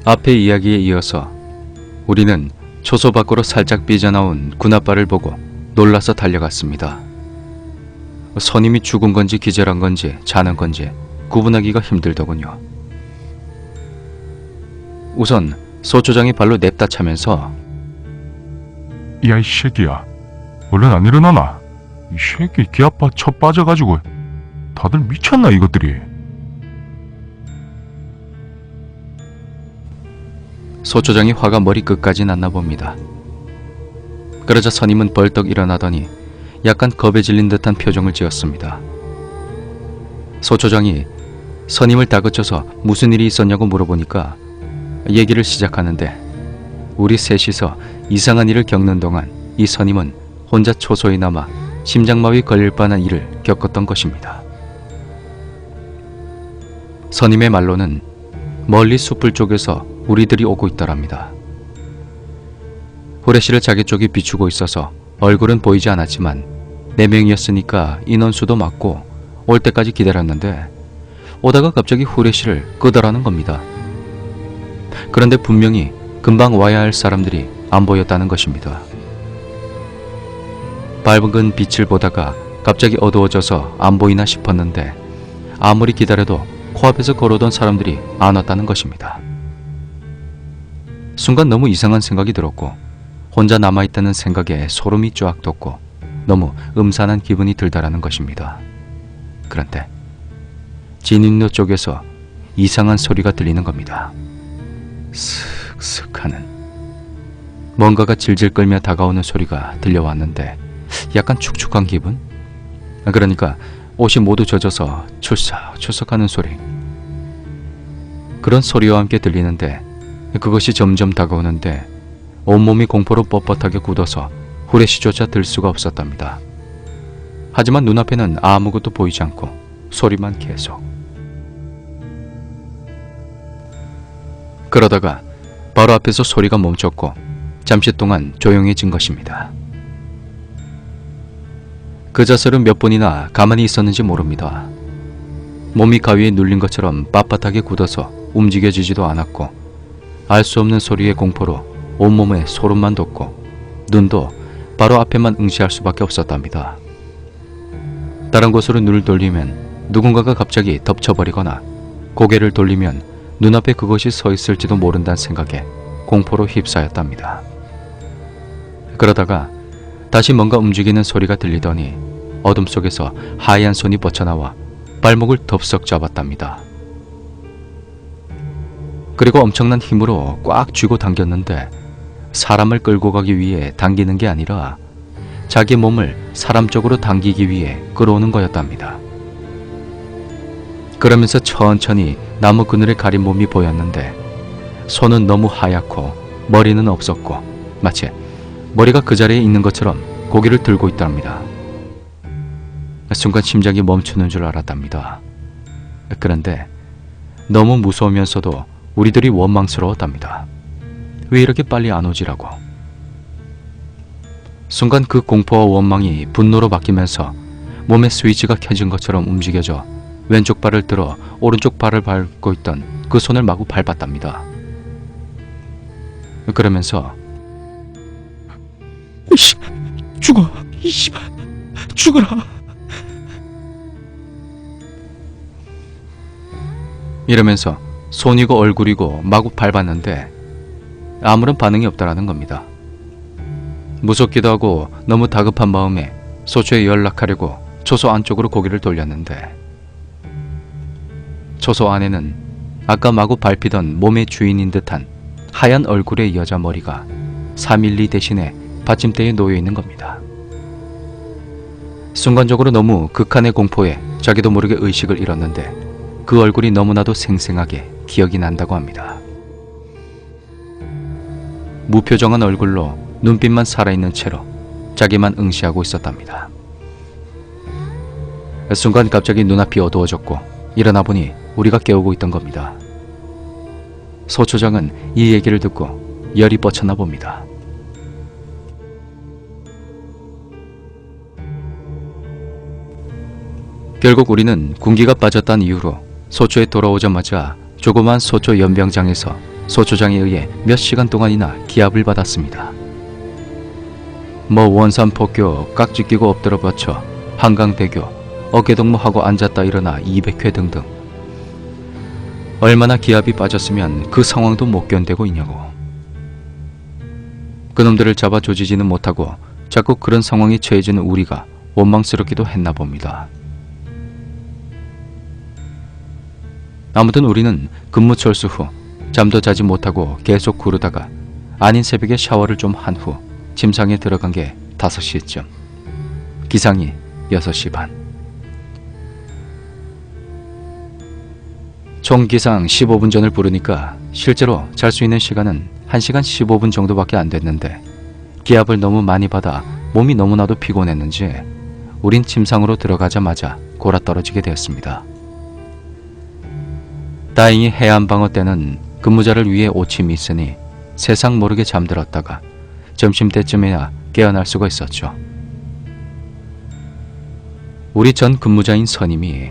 앞의 이야기에 이어서 우리는 초소 밖으로 살짝 삐져나온 군홧바를 보고 놀라서 달려갔습니다. 선임이 죽은 건지 기절한 건지 자는 건지 구분하기가 힘들더군요. 우선 소초장이 발로 냅다 차면서 야, 이 새끼야. 얼른 안 일어나나? 이 새끼 귀 아파 쳐 빠져가지고 다들 미쳤나 이것들이. 소초장이 화가 머리끝까지 났나 봅니다. 그러자 선임은 벌떡 일어나더니 약간 겁에 질린 듯한 표정을 지었습니다. 소초장이 선임을 다그쳐서 무슨 일이 있었냐고 물어보니까 얘기를 시작하는데 우리 셋이서 이상한 일을 겪는 동안 이 선임은 혼자 초소에 남아 심장마비 걸릴 뻔한 일을 겪었던 것입니다. 선임의 말로는 멀리 숲을 쪽에서 우리들이 오고 있더랍니다. 후레쉬를 자기 쪽이 비추고 있어서 얼굴은 보이지 않았지만 4명이었으니까 인원수도 맞고 올 때까지 기다렸는데 오다가 갑자기 후레쉬를 끄더라는 겁니다. 그런데 분명히 금방 와야 할 사람들이 안 보였다는 것입니다. 밝은 빛을 보다가 갑자기 어두워져서 안 보이나 싶었는데 아무리 기다려도 코앞에서 걸어오던 사람들이 안 왔다는 것입니다. 순간 너무 이상한 생각이 들었고 혼자 남아있다는 생각에 소름이 쫙 돋고 너무 음산한 기분이 들다라는 것입니다. 그런데 진입로 쪽에서 이상한 소리가 들리는 겁니다. 슥슥 하는 뭔가가 질질 끌며 다가오는 소리가 들려왔는데 약간 축축한 기분? 그러니까 옷이 모두 젖어서 출석출석하는 소리. 그런 소리와 함께 들리는데 그것이 점점 다가오는데 온몸이 공포로 뻣뻣하게 굳어서 후레쉬조차 들 수가 없었답니다. 하지만 눈앞에는 아무것도 보이지 않고 소리만 계속. 그러다가 바로 앞에서 소리가 멈췄고 잠시 동안 조용해진 것입니다. 그 자세로 몇 분이나 가만히 있었는지 모릅니다. 몸이 가위에 눌린 것처럼 빳빳하게 굳어서 움직여지지도 않았고 알 수 없는 소리의 공포로 온몸에 소름만 돋고 눈도 바로 앞에만 응시할 수밖에 없었답니다. 다른 곳으로 눈을 돌리면 누군가가 갑자기 덮쳐버리거나 고개를 돌리면 눈앞에 그것이 서 있을지도 모른다는 생각에 공포로 휩싸였답니다. 그러다가 다시 뭔가 움직이는 소리가 들리더니 어둠 속에서 하얀 손이 뻗쳐나와 발목을 덥석 잡았답니다. 그리고 엄청난 힘으로 꽉 쥐고 당겼는데 사람을 끌고 가기 위해 당기는 게 아니라 자기 몸을 사람 쪽으로 당기기 위해 끌어오는 거였답니다. 그러면서 천천히 나무 그늘에 가린 몸이 보였는데 손은 너무 하얗고 머리는 없었고 마치 머리가 그 자리에 있는 것처럼 고개를 들고 있답니다. 순간 심장이 멈추는 줄 알았답니다. 그런데 너무 무서우면서도 우리들이 원망스러웠답니다. 왜 이렇게 빨리 안 오지라고. 순간 그 공포와 원망이 분노로 바뀌면서 몸에 스위치가 켜진 것처럼 움직여져 왼쪽 발을 들어 오른쪽 발을 밟고 있던 그 손을 마구 밟았답니다. 그러면서 이씨, 죽어, 이씨발, 죽어라. 이러면서 손이고 얼굴이고 마구 밟았는데 아무런 반응이 없다라는 겁니다. 무섭기도 하고 너무 다급한 마음에 소초에 연락하려고 초소 안쪽으로 고개를 돌렸는데 초소 안에는 아까 마구 밟히던 몸의 주인인 듯한 하얀 얼굴의 여자 머리가 312 대신에 받침대에 놓여 있는 겁니다. 순간적으로 너무 극한의 공포에 자기도 모르게 의식을 잃었는데 그 얼굴이 너무나도 생생하게 기억이 난다고 합니다. 무표정한 얼굴로 눈빛만 살아있는 채로 자기만 응시하고 있었답니다. 순간 갑자기 눈앞이 어두워졌고 일어나 보니 우리가 깨우고 있던 겁니다. 소초장은 이 얘기를 듣고 열이 뻗쳤나 봅니다. 결국 우리는 군기가 빠졌다는 이유로 소초에 돌아오자마자 조그만 소초 연병장에서 소초장에 의해 몇 시간 동안이나 기합을 받았습니다. 원산폭교, 깍지 끼고 엎드려 버쳐, 한강대교, 어깨동무하고 앉았다 일어나 200회 등등. 얼마나 기합이 빠졌으면 그 상황도 못 견디고 있냐고. 그놈들을 잡아 조지지는 못하고 자꾸 그런 상황에 처해지는 우리가 원망스럽기도 했나 봅니다. 아무튼 우리는 근무 철수 후 잠도 자지 못하고 계속 구르다가 아닌 새벽에 샤워를 좀 한 후 침상에 들어간 게 5시쯤. 기상이 6시 반. 총 기상 15분 전을 부르니까 실제로 잘 수 있는 시간은 1시간 15분 정도밖에 안 됐는데 기압을 너무 많이 받아 몸이 너무나도 피곤했는지 우린 침상으로 들어가자마자 골아떨어지게 되었습니다. 다행히 해안방어 때는 근무자를 위해 오침이 있으니 세상 모르게 잠들었다가 점심때쯤에야 깨어날 수가 있었죠. 우리 전 근무자인 선임이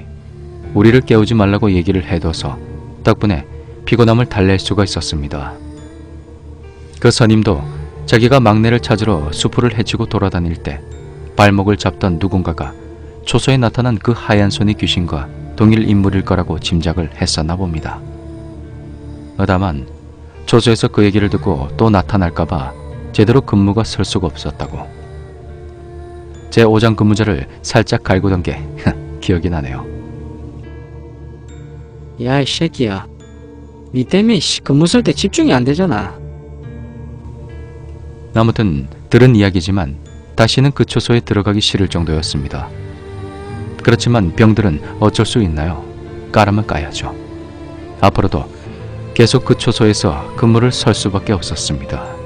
우리를 깨우지 말라고 얘기를 해둬서 덕분에 피곤함을 달랠 수가 있었습니다. 그 선임도 자기가 막내를 찾으러 수풀을 헤치고 돌아다닐 때 발목을 잡던 누군가가 초소에 나타난 그 하얀 손의 귀신과 동일 인물일 거라고 짐작을 했었나 봅니다. 다만 초소에서 그 얘기를 듣고 또 나타날까봐 제대로 근무가 설 수가 없었다고. 제 오장 근무자를 살짝 갈구던 게 기억이 나네요. 야, 이 새끼야. 니 때문에 근무 쓸 때 집중이 안 되잖아. 아무튼 들은 이야기지만 다시는 그 초소에 들어가기 싫을 정도였습니다. 그렇지만 병들은 어쩔 수 있나요? 까라면 까야죠. 앞으로도 계속 그 초소에서 근무를 설 수밖에 없었습니다.